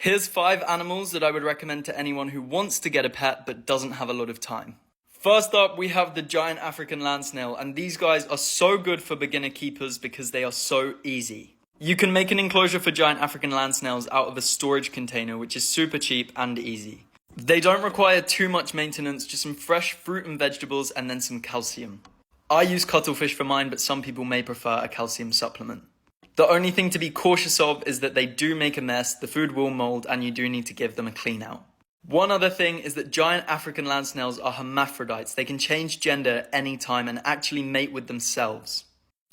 Here's 5 animals that I would recommend to anyone who wants to get a pet but doesn't have a lot of time. First up, we have the giant African land snail, and these guys are so good for beginner keepers because they are so easy. You can make an enclosure for giant African land snails out of a storage container, which is super cheap and easy. They don't require too much maintenance, just some fresh fruit and vegetables and then some calcium. I use cuttlefish for mine, but some people may prefer a calcium supplement. The only thing to be cautious of is that they do make a mess, the food will mold, and you do need to give them a clean out. One other thing is that giant African land snails are hermaphrodites. They can change gender at any time and actually mate with themselves.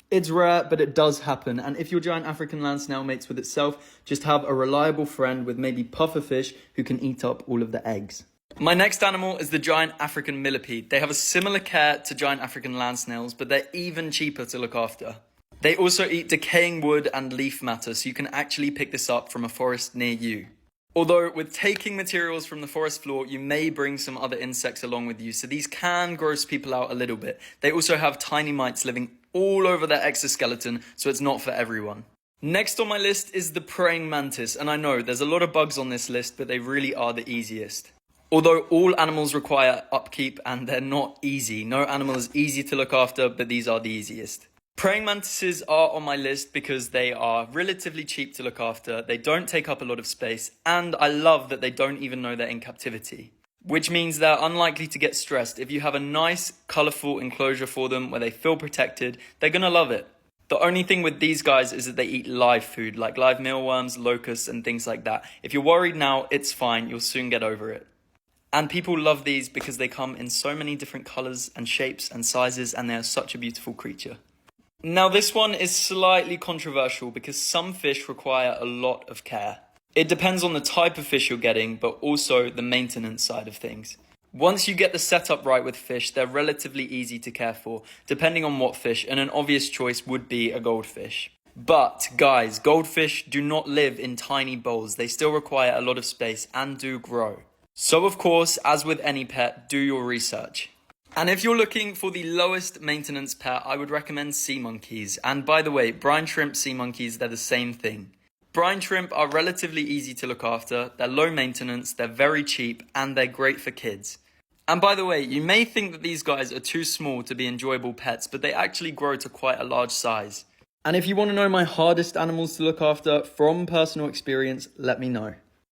It's rare, but it does happen, and if your giant African land snail mates with itself, just have a reliable friend with maybe pufferfish who can eat up all of the eggs. My next animal is the giant African millipede. They have a similar care to giant African land snails, but they're even cheaper to look after. They also eat decaying wood and leaf matter, so you can actually pick this up from a forest near you. Although with taking materials from the forest floor, you may bring some other insects along with you, so these can gross people out a little bit. They also have tiny mites living all over their exoskeleton, so it's not for everyone. Next on my list is the praying mantis, and I know there's a lot of bugs on this list, but they really are the easiest. Although all animals require upkeep and they're not easy. No animal is easy to look after, but these are the easiest. Praying mantises are on my list because they are relatively cheap to look after, they don't take up a lot of space, and I love that they don't even know they're in captivity. Which means they're unlikely to get stressed. If you have a nice, colourful enclosure for them where they feel protected, they're gonna love it. The only thing with these guys is that they eat live food, like live mealworms, locusts, and things like that. If you're worried now, it's fine, you'll soon get over it. And people love these because they come in so many different colours and shapes and sizes, and they are such a beautiful creature. Now this one is slightly controversial because some fish require a lot of care. It depends on the type of fish you're getting, but also the maintenance side of things. Once you get the setup right with fish, they're relatively easy to care for, depending on what fish, and an obvious choice would be a goldfish. But guys, goldfish do not live in tiny bowls. They still require a lot of space and do grow. So of course, as with any pet, do your research. And if you're looking for the lowest maintenance pet, I would recommend sea monkeys. And by the way, brine shrimp sea monkeys, they're the same thing. Brine shrimp are relatively easy to look after, they're low maintenance, they're very cheap, and they're great for kids. And by the way, you may think that these guys are too small to be enjoyable pets, but they actually grow to quite a large size. And if you want to know my hardest animals to look after from personal experience, let me know.